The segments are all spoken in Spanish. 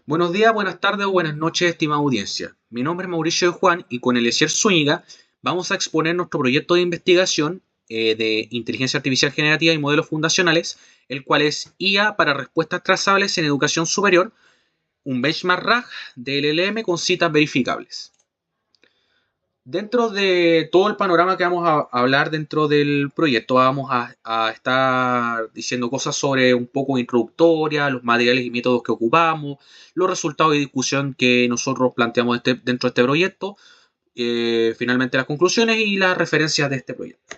Buenos días, buenas tardes o buenas noches, estimada audiencia. Mi nombre es Mauricio de Juan y con Eliezer Zúñiga vamos a exponer nuestro proyecto de investigación de inteligencia artificial generativa y modelos fundacionales, el cual es IA para respuestas trazables en educación superior, un benchmark RAG de LLM con citas verificables. Dentro de todo el panorama que vamos a hablar dentro del proyecto, vamos a estar diciendo cosas sobre un poco introductoria, los materiales y métodos que ocupamos, los resultados de discusión que nosotros planteamos dentro de este proyecto, finalmente las conclusiones y las referencias de este proyecto.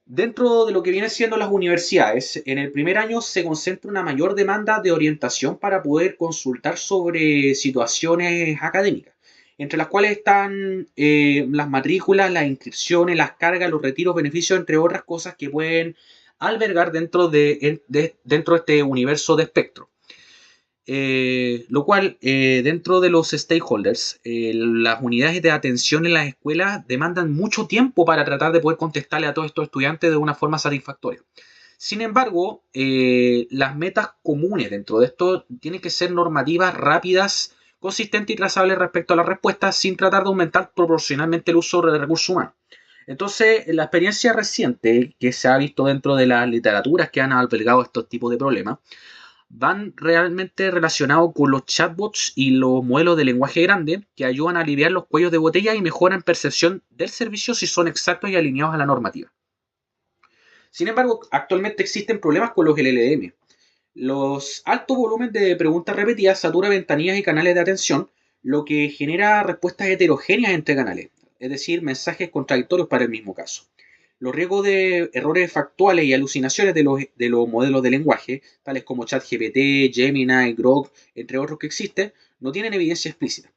Dentro de lo que viene siendo las universidades, en el primer año se concentra una mayor demanda de orientación para poder consultar sobre situaciones académicas, entre las cuales están las matrículas, las inscripciones, las cargas, los retiros, beneficios, entre otras cosas que pueden albergar dentro de este universo de espectro. Lo cual, dentro de los stakeholders, las unidades de atención en las escuelas demandan mucho tiempo para tratar de poder contestarle a todos estos estudiantes de una forma satisfactoria. Sin embargo, las metas comunes dentro de esto tienen que ser normativas rápidas, consistentes y trazables respecto a las respuestas sin tratar de aumentar proporcionalmente el uso de recursos humanos. Entonces, la experiencia reciente que se ha visto dentro de las literaturas que han albergado estos tipos de problemas van realmente relacionados con los chatbots y los modelos de lenguaje grande que ayudan a aliviar los cuellos de botella y mejoran percepción del servicio si son exactos y alineados a la normativa. Sin embargo, actualmente existen problemas con los LLM. Los altos volúmenes de preguntas repetidas saturan ventanillas y canales de atención, lo que genera respuestas heterogéneas entre canales, es decir, mensajes contradictorios para el mismo caso. Los riesgos de errores factuales y alucinaciones de los modelos de lenguaje, tales como ChatGPT, Gemini, Grok, entre otros que existen, no tienen evidencia explícita.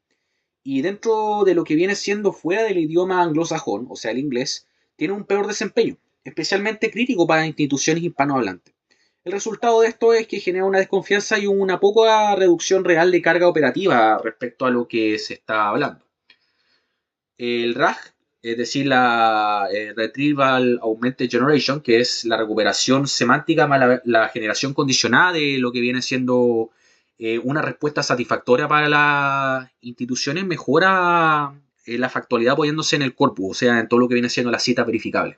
Y dentro de lo que viene siendo fuera del idioma anglosajón, o sea, el inglés, tiene un peor desempeño, especialmente crítico para instituciones hispanohablantes. El resultado de esto es que genera una desconfianza y una poca reducción real de carga operativa respecto a lo que se está hablando. El RAG, es decir, la Retrieval Augmented Generation, que es la recuperación semántica más la generación condicionada de lo que viene siendo una respuesta satisfactoria para las instituciones, mejora la factualidad apoyándose en el corpus, o sea, en todo lo que viene siendo la cita verificable.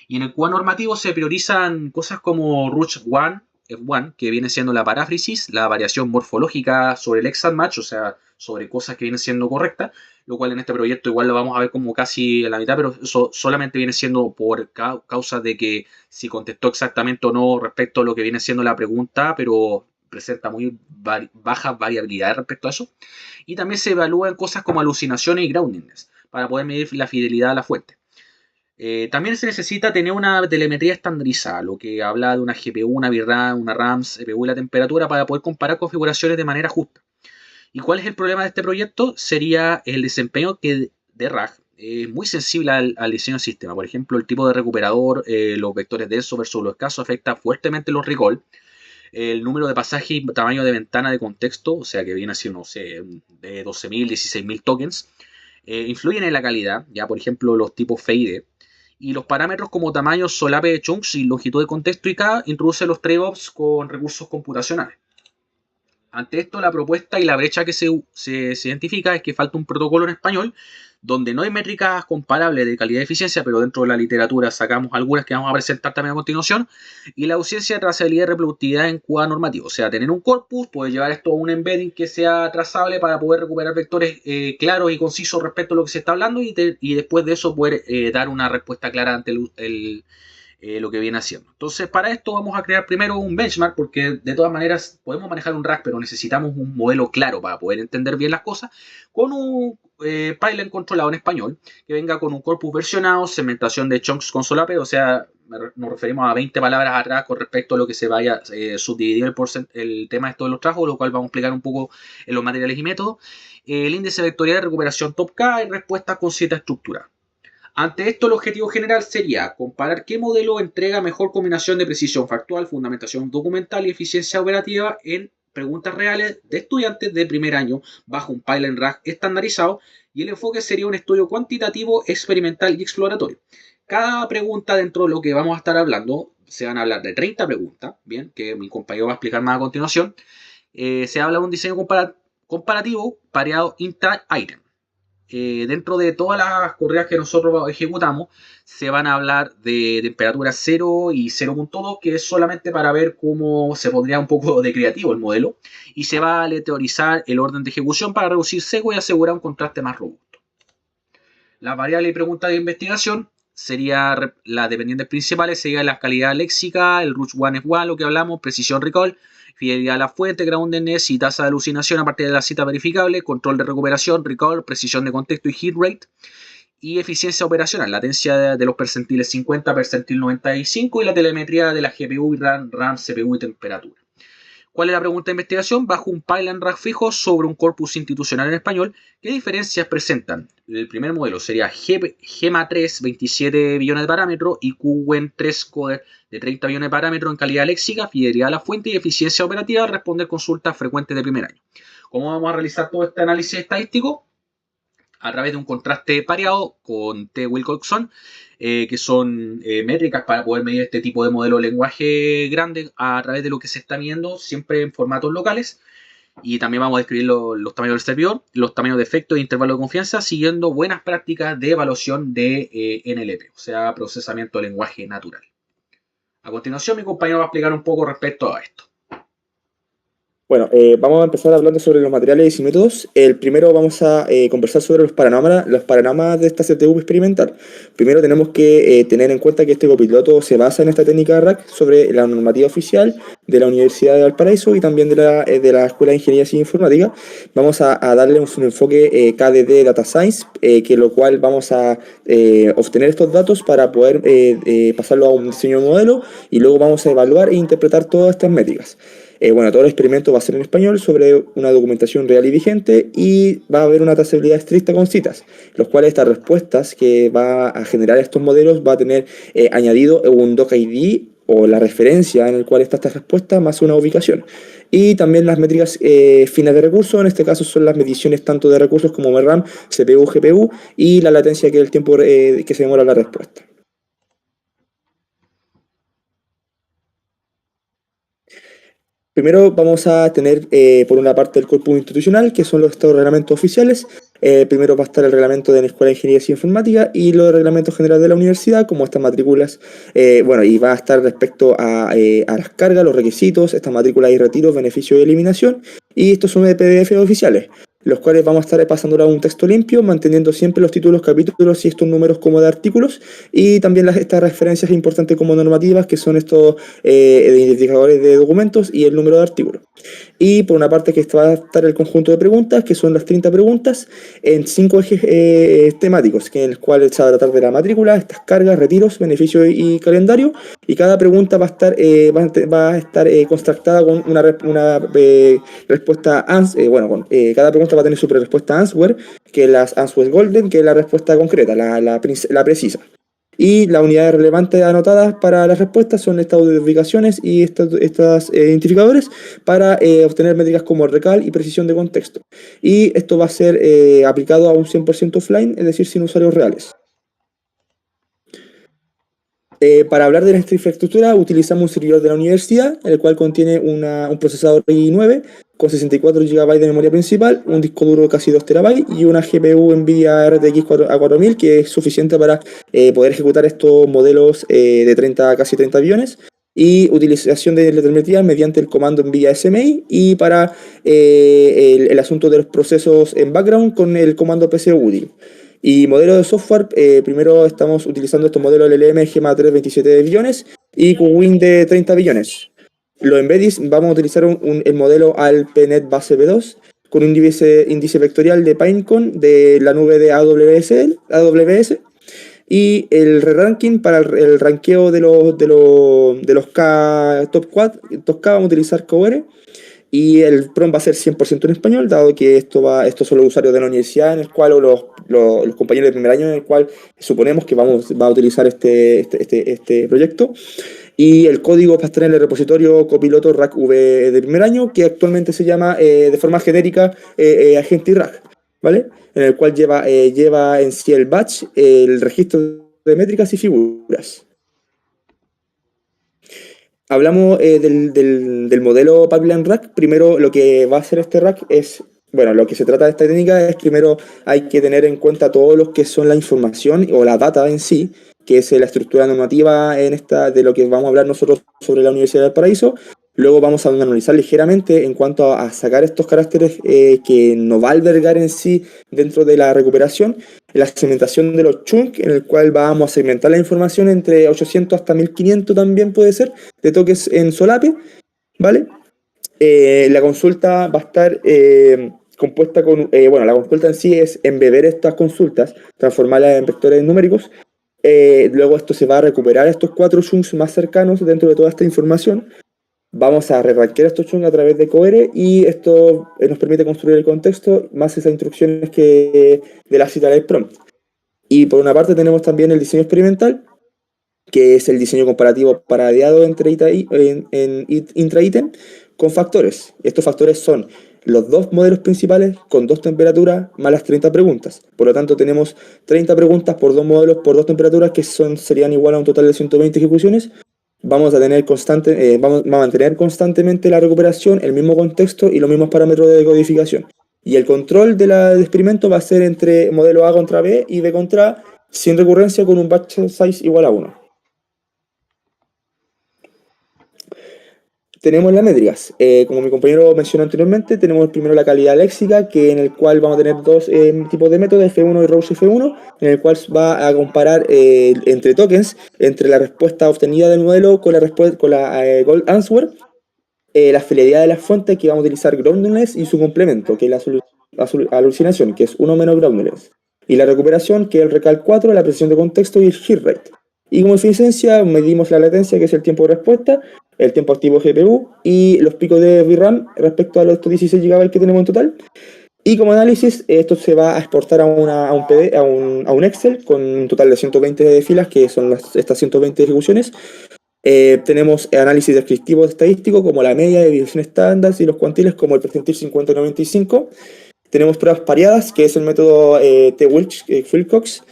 Y en el QA normativo se priorizan cosas como Ruch 1, F1, que viene siendo la paráfrasis, la variación morfológica sobre el exact match, o sea, sobre cosas que vienen siendo correctas, lo cual en este proyecto igual lo vamos a ver como casi a la mitad, pero eso solamente viene siendo por causa de que si contestó exactamente o no respecto a lo que viene siendo la pregunta, pero presenta muy baja variabilidad respecto a eso. Y también se evalúan cosas como alucinaciones y groundingness para poder medir la fidelidad a la fuente. También se necesita tener una telemetría estandarizada, lo que habla de una GPU, una VRAM, una RAM, CPU y la temperatura para poder comparar configuraciones de manera justa. ¿Y cuál es el problema de este proyecto? Sería el desempeño de RAG es muy sensible al diseño del sistema. Por ejemplo, el tipo de recuperador, los vectores densos versus los escasos afecta fuertemente los recall. El número de pasajes y tamaño de ventana de contexto, o sea que viene siendo, no sé, de 12.000, 16.000 tokens, influyen en la calidad. Ya, por ejemplo, los tipos FID. Y los parámetros como tamaño, solape de chunks y longitud de contexto y K introducen los trade-offs con recursos computacionales. Ante esto, la propuesta y la brecha que se identifica es que falta un protocolo en español donde no hay métricas comparables de calidad y eficiencia, pero dentro de la literatura sacamos algunas que vamos a presentar también a continuación, y la ausencia de trazabilidad y reproductividad en QA normativo. O sea, tener un corpus, poder llevar esto a un embedding que sea trazable para poder recuperar vectores claros y concisos respecto a lo que se está hablando y después de eso poder dar una respuesta clara ante lo que viene haciendo. Entonces, para esto vamos a crear primero un benchmark, porque de todas maneras podemos manejar un RAG, pero necesitamos un modelo claro para poder entender bien las cosas, con un pipeline controlado en español, que venga con un corpus versionado, segmentación de chunks con solape, o sea, nos referimos a 20 palabras atrás con respecto a lo que se vaya subdividir el tema de esto de los trabajos, lo cual vamos a explicar un poco en los materiales y métodos. El índice vectorial de recuperación top K y respuesta con cierta estructura. Ante esto, el objetivo general sería comparar qué modelo entrega mejor combinación de precisión factual, fundamentación documental y eficiencia operativa en preguntas reales de estudiantes de primer año bajo un pipeline RAG estandarizado, y el enfoque sería un estudio cuantitativo, experimental y exploratorio. Cada pregunta dentro de lo que vamos a estar hablando, se van a hablar de 30 preguntas, bien, que mi compañero va a explicar más a continuación. se habla de un diseño comparativo pareado intra-item. Dentro de todas las correas que nosotros ejecutamos, se van a hablar de temperatura 0 y 0.2, que es solamente para ver cómo se pondría un poco de creativo el modelo, y se va a aleatorizar el orden de ejecución para reducir sesgo y asegurar un contraste más robusto. La variable y pregunta de investigación sería las dependientes principales, sería la calidad léxica, el root one f1, lo que hablamos, precisión recall, fidelidad a la fuente, groundedness y tasa de alucinación a partir de la cita verificable, control de recuperación, recall, precisión de contexto y hit rate, y eficiencia operacional, latencia de los percentiles 50, percentil 95 y la telemetría de la GPU, RAM, CPU y temperatura. ¿Cuál es la pregunta de investigación? Bajo un pipeline rack fijo sobre un corpus institucional en español, ¿qué diferencias presentan? El primer modelo sería GEMA 3, 27 billones de parámetros, y QWEN 3 Coder de 30 billones de parámetros en calidad léxica, fidelidad a la fuente y eficiencia operativa al responder consultas frecuentes de primer año. ¿Cómo vamos a realizar todo este análisis estadístico? A través de un contraste pareado con T. Wilcoxon, que son métricas para poder medir este tipo de modelo de lenguaje grande a través de lo que se está viendo, siempre en formatos locales. Y también vamos a describir los tamaños del servidor, los tamaños de efecto e intervalo de confianza, siguiendo buenas prácticas de evaluación de NLP, o sea, procesamiento de lenguaje natural. A continuación, mi compañero va a explicar un poco respecto a esto. Bueno, vamos a empezar hablando sobre los materiales y métodos. El primero vamos a conversar sobre los panoramas de esta CTV experimental. Primero tenemos que tener en cuenta que este copiloto se basa en esta técnica de RAC sobre la normativa oficial de la Universidad de Valparaíso y también de la Escuela de Ingeniería Civil Informática. Vamos a darle un enfoque KDD Data Science, que lo cual vamos a obtener estos datos para poder pasarlo a un diseño de modelo y luego vamos a evaluar e interpretar todas estas métricas. Bueno, todo el experimento va a ser en español sobre una documentación real y vigente y va a haber una trazabilidad estricta con citas, los cuales estas respuestas que va a generar estos modelos va a tener añadido un doc-ID o la referencia en el cual está esta respuesta más una ubicación. Y también las métricas finas de recursos, en este caso son las mediciones tanto de recursos como VRAM, CPU, GPU y la latencia que es el tiempo que se demora la respuesta. Primero vamos a tener por una parte el corpus institucional, que son estos reglamentos oficiales. Primero va a estar el reglamento de la Escuela de Ingeniería y Informática y los reglamentos generales de la universidad, como estas matrículas. Bueno, y va a estar respecto a las cargas, los requisitos, estas matrículas y retiros, beneficio y eliminación. Y estos son de PDF oficiales, los cuales vamos a estar pasándola a un texto limpio, manteniendo siempre los títulos, capítulos y estos números como de artículos, y también estas referencias importantes como normativas, que son estos identificadores de documentos y el número de artículos. Y por una parte que va a estar el conjunto de preguntas, que son las 30 preguntas, en 5 ejes temáticos, en el cual se va a tratar de la matrícula, estas cargas, retiros, beneficios y calendario, y cada pregunta va a estar constructada con una respuesta cada pregunta va a tener su respuesta answer, que es las answer golden, que es la respuesta concreta, la precisa. Y las unidades relevantes anotadas para las respuestas son estas ubicaciones y estos identificadores para obtener métricas como recal y precisión de contexto. Y esto va a ser aplicado a un 100% offline, es decir, sin usuarios reales. Para hablar de nuestra infraestructura utilizamos un servidor de la universidad, el cual contiene un procesador i9 con 64 GB de memoria principal, un disco duro de casi 2 TB y una GPU NVIDIA RTX A4000 que es suficiente para poder ejecutar estos modelos de casi 30 billones, y utilización de la telemetría mediante el comando NVIDIA SMI, y para el asunto de los procesos en background con el comando PCUtil. Y modelo de software, primero estamos utilizando estos modelos LLM GEMA 3 27 billones y QWIN de 30 billones. Los embeddings vamos a utilizar el modelo ALPNet base B2 con un índice vectorial de Pinecone de la nube de AWS, y el re-ranking para el ranqueo de los K top K vamos a utilizar Cohere. Y el prompt va a ser 100% en español, dado que estos son los usuarios de la universidad, en el cual, o los compañeros de primer año, en el cual suponemos que va a utilizar este proyecto. Y el código va a estar en el repositorio copiloto RAC V de primer año, que actualmente se llama de forma genérica agente RAC, ¿vale? En el cual lleva en sí el batch, el registro de métricas y figuras. Hablamos del modelo Pipeline Rack. Primero, lo que va a hacer este rack es, bueno, lo que se trata de esta técnica es primero hay que tener en cuenta todo lo que son la información o la data en sí, que es la estructura normativa en esta de lo que vamos a hablar nosotros sobre la Universidad del Paraíso. Luego vamos a analizar ligeramente en cuanto a sacar estos caracteres que no va a albergar en sí dentro de la recuperación, la segmentación de los chunks, en el cual vamos a segmentar la información entre 800 hasta 1500 también puede ser, de toques en solape, ¿vale? La consulta va a estar compuesta con, bueno, la consulta en sí es embeber estas consultas, transformarlas en vectores numéricos. Luego esto se va a recuperar estos 4 chunks más cercanos dentro de toda esta información. Vamos a re-rankear estos chunks a través de Cohere y esto nos permite construir el contexto más esas instrucciones que de la cita del prompt. Y por una parte tenemos también el diseño experimental, que es el diseño comparativo paraleado entre intra-ítem con factores. Estos factores son los 2 modelos principales con 2 temperaturas más las 30 preguntas. Por lo tanto, tenemos 30 preguntas por 2 modelos por 2 temperaturas que serían igual a un total de 120 ejecuciones. Vamos a mantener constantemente la recuperación, el mismo contexto y los mismos parámetros de decodificación. Y el control del experimento va a ser entre modelo A contra B y B contra A, sin recurrencia, con un batch size igual a 1. Tenemos las métricas. Como mi compañero mencionó anteriormente, tenemos primero la calidad léxica, que en el cual vamos a tener 2 tipos de métodos, F1 y Roche F1, en el cual va a comparar entre tokens, entre la respuesta obtenida del modelo con la gold answer, la fidelidad de la fuente, que vamos a utilizar groundedness, y su complemento, que es la alucinación, que es 1 menos groundedness. Y la recuperación, que es el recal 4, la precisión de contexto y el hit rate. Y como eficiencia medimos la latencia, que es el tiempo de respuesta, el tiempo activo GPU y los picos de VRAM respecto a los 16 GB que tenemos en total. Y como análisis, esto se va a exportar a un Excel con un total de 120 filas, que son estas 120 ejecuciones. Tenemos análisis descriptivo estadístico como la media, desviación estándar y los cuantiles como el percentil 50-95. Tenemos pruebas pareadas, que es el método T-Wilcox,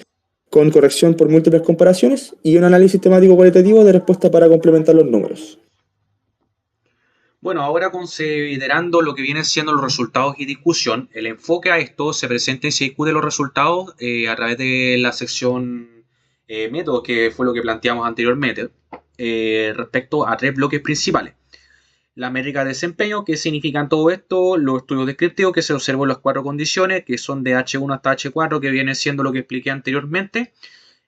con corrección por múltiples comparaciones, y un análisis temático cualitativo de respuesta para complementar los números. Bueno, ahora considerando lo que vienen siendo los resultados y discusión, el enfoque a esto se presenta y se discute los resultados a través de la sección métodos, que fue lo que planteamos anteriormente, respecto a 3 bloques principales. La métrica de desempeño, que significan todo esto, los estudios descriptivos, que se observan en las 4 condiciones, que son de H1 hasta H4, que viene siendo lo que expliqué anteriormente,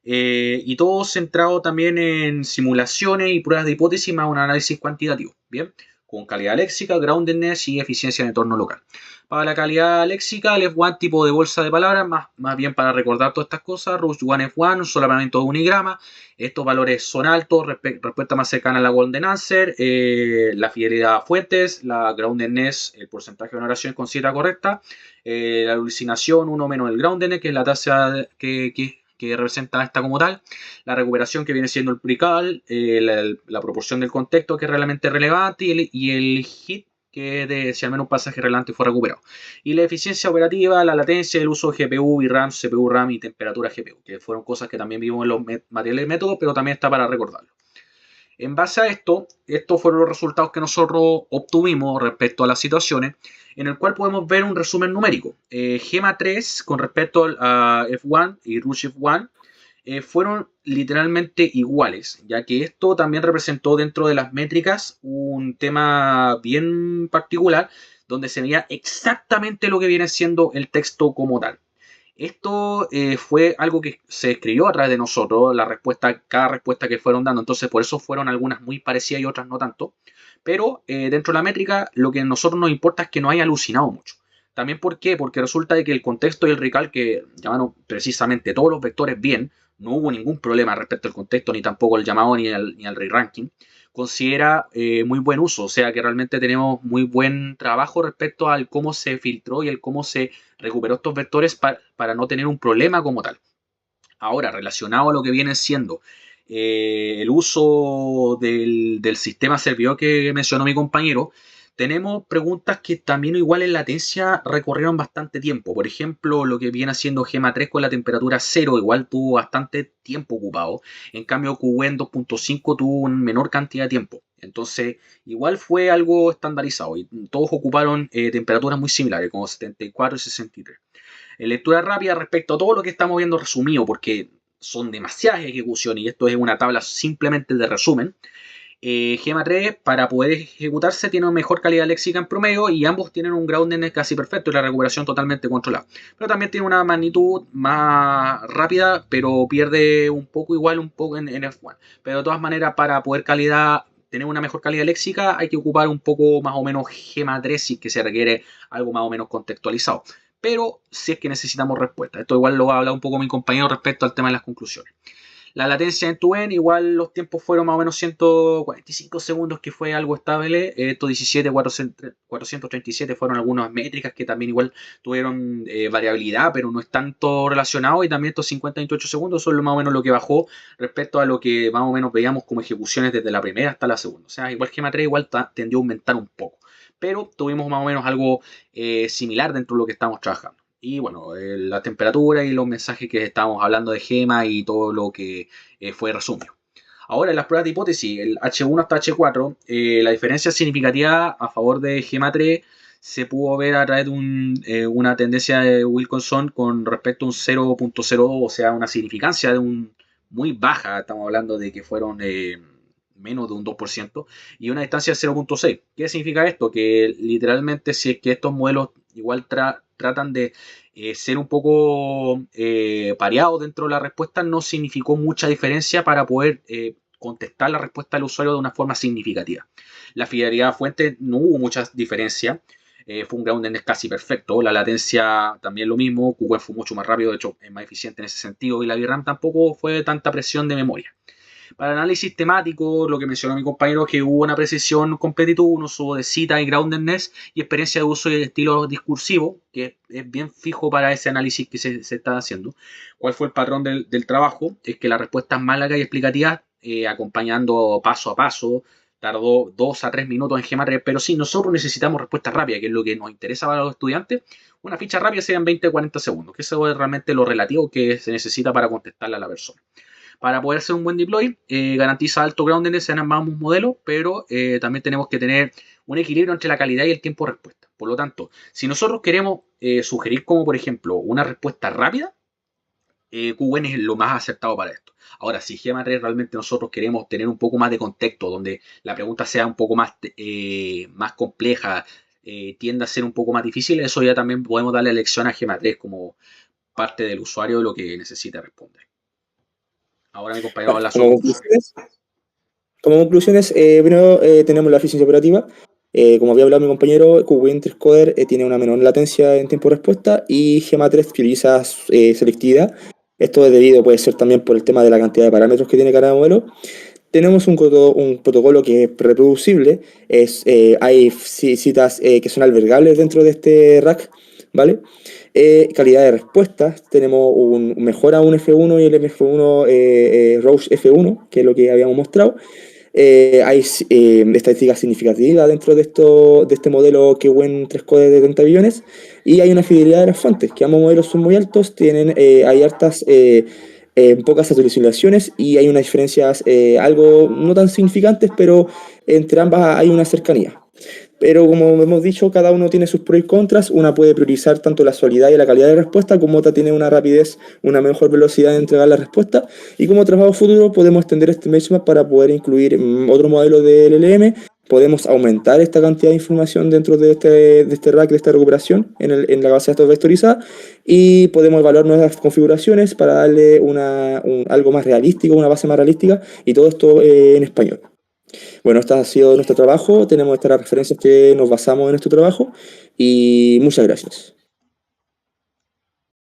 y todo centrado también en simulaciones y pruebas de hipótesis más un análisis cuantitativo, ¿bien? Con calidad léxica, groundedness y eficiencia en entorno local. Para la calidad léxica, el F1 tipo de bolsa de palabras, más bien para recordar todas estas cosas, Rush 1 F1, solamente de unigrama. Estos valores son altos, respuesta más cercana a la Golden Answer, la fidelidad a fuentes, la groundedness, el porcentaje de oración con cita correcta, la alucinación 1 menos el groundedness, que es la tasa que representa esta como tal, la recuperación, que viene siendo el prical, la proporción del contexto, que es realmente relevante, y el hit, que es de si al menos un pasaje relevante fue recuperado. Y la eficiencia operativa, la latencia, el uso de GPU y RAM, CPU, RAM y temperatura GPU, que fueron cosas que también vimos en los materiales de método, pero también está para recordarlo. En base a esto, estos fueron los resultados que nosotros obtuvimos respecto a las situaciones, en el cual podemos ver un resumen numérico. GEMA 3 con respecto a F1 y Rush F1 fueron literalmente iguales, ya que esto también representó dentro de las métricas un tema bien particular, donde se veía exactamente lo que viene siendo el texto como tal. Esto fue algo que se escribió a través de nosotros, cada respuesta que fueron dando, entonces por eso fueron algunas muy parecidas y otras no tanto, pero dentro de la métrica lo que a nosotros nos importa es que no haya alucinado mucho. También, ¿por qué? Porque resulta de que el contexto y el recalque, que llamaron precisamente todos los vectores bien, no hubo ningún problema respecto al contexto, ni tampoco el llamado ni al re-ranking, considera muy buen uso, o sea que realmente tenemos muy buen trabajo respecto al cómo se filtró y el cómo se recuperó estos vectores para no tener un problema como tal. Ahora, relacionado a lo que viene siendo el uso del sistema servidor que mencionó mi compañero, tenemos preguntas que también igual en latencia recorrieron bastante tiempo. Por ejemplo, lo que viene haciendo Gema 3 con la temperatura 0 igual tuvo bastante tiempo ocupado. En cambio, QN 2.5 tuvo una menor cantidad de tiempo. Entonces, igual fue algo estandarizado y todos ocuparon temperaturas muy similares, como 74 y 63. En lectura rápida respecto a todo lo que estamos viendo resumido, porque son demasiadas ejecuciones y esto es una tabla simplemente de resumen. Gema 3 para poder ejecutarse tiene una mejor calidad léxica en promedio y ambos tienen un groundedness casi perfecto y la recuperación totalmente controlada. Pero también tiene una magnitud más rápida, pero pierde un poco igual un poco en F1. Pero de todas maneras, para poder tener una mejor calidad léxica hay que ocupar un poco más o menos Gema 3 si es que se requiere algo más o menos contextualizado. Pero si es que necesitamos respuesta. Esto igual lo va a hablar un poco mi compañero respecto al tema de las conclusiones. La latencia en end-to-end, igual los tiempos fueron más o menos 145 segundos, que fue algo estable. Estos 437 fueron algunas métricas que también igual tuvieron variabilidad, pero no es tanto relacionado. Y también estos 58 segundos son más o menos lo que bajó respecto a lo que más o menos veíamos como ejecuciones desde la primera hasta la segunda. O sea, igual Gema 3 igual tendió a aumentar un poco. Pero tuvimos más o menos algo similar dentro de lo que estamos trabajando. Y bueno, la temperatura y los mensajes que estábamos hablando de Gema y todo lo que fue resumido. Ahora, en las pruebas de hipótesis, el H1 hasta H4, la diferencia significativa a favor de Gema 3 se pudo ver a través de una tendencia de Wilkinson con respecto a un 0.02, o sea, una significancia muy baja. Estamos hablando de que fueron menos de un 2%, y una distancia de 0.6. ¿Qué significa esto? Que literalmente si es que estos modelos igual tratan de ser un poco pareados dentro de la respuesta, no significó mucha diferencia para poder contestar la respuesta del usuario de una forma significativa. La fidelidad a fuente no hubo mucha diferencia. Fue un groundedness casi perfecto. La latencia también lo mismo. QQ fue mucho más rápido, de hecho es más eficiente en ese sentido, y la VRAM tampoco fue tanta presión de memoria. Para análisis temático, lo que mencionó mi compañero es que hubo una precisión completitud, un uso de cita y groundedness y experiencia de uso y estilo discursivo, que es bien fijo para ese análisis que se está haciendo. ¿Cuál fue el patrón del trabajo? Es que la respuesta es más larga y explicativa, acompañando paso a paso. Tardó 2 a 3 minutos en Gema 3, pero sí, nosotros necesitamos respuesta rápida, que es lo que nos interesa para los estudiantes. Una ficha rápida serían 20 a 40 segundos, que eso es realmente lo relativo que se necesita para contestarle a la persona. Para poder hacer un buen deploy, garantiza alto groundedness en ambos modelos, pero también tenemos que tener un equilibrio entre la calidad y el tiempo de respuesta. Por lo tanto, si nosotros queremos sugerir como, por ejemplo, una respuesta rápida, QN es lo más acertado para esto. Ahora, si Gema 3 realmente nosotros queremos tener un poco más de contexto, donde la pregunta sea un poco más compleja, tiende a ser un poco más difícil, eso ya también podemos darle elección a Gema 3 como parte del usuario de lo que necesita responder. Ahora mi compañero habla sobre como conclusiones, primero tenemos la eficiencia operativa. Como había hablado mi compañero, QWin 3 Coder tiene una menor latencia en tiempo de respuesta y Gema 3 prioriza selectividad. Esto es debido, puede ser también por el tema de la cantidad de parámetros que tiene cada modelo. Tenemos un protocolo que es reproducible. Hay citas que son albergables dentro de este rack, ¿vale? Calidad de respuesta, tenemos mejora un F1 y el F1 Roche F1, que es lo que habíamos mostrado. Hay estadísticas significativas dentro de este modelo QWen 3 Code de 30 billones, y hay una fidelidad de las fuentes, que ambos modelos son muy altos, hay hartas pocas saturaciones y hay unas diferencias algo no tan significantes, pero entre ambas hay una cercanía. Pero como hemos dicho, cada uno tiene sus pros y contras. Una puede priorizar tanto la solidez y la calidad de respuesta, como otra tiene una rapidez, una mejor velocidad de entregar la respuesta. Y como trabajo futuro podemos extender este benchmark para poder incluir otro modelo de LLM. Podemos aumentar esta cantidad de información dentro de este rack, de esta recuperación en la base de datos vectorizada, y podemos evaluar nuevas configuraciones para darle algo más realístico, una base más realística, y todo esto en español. Bueno, este ha sido nuestro trabajo, tenemos estas referencias que nos basamos en nuestro trabajo, y muchas gracias.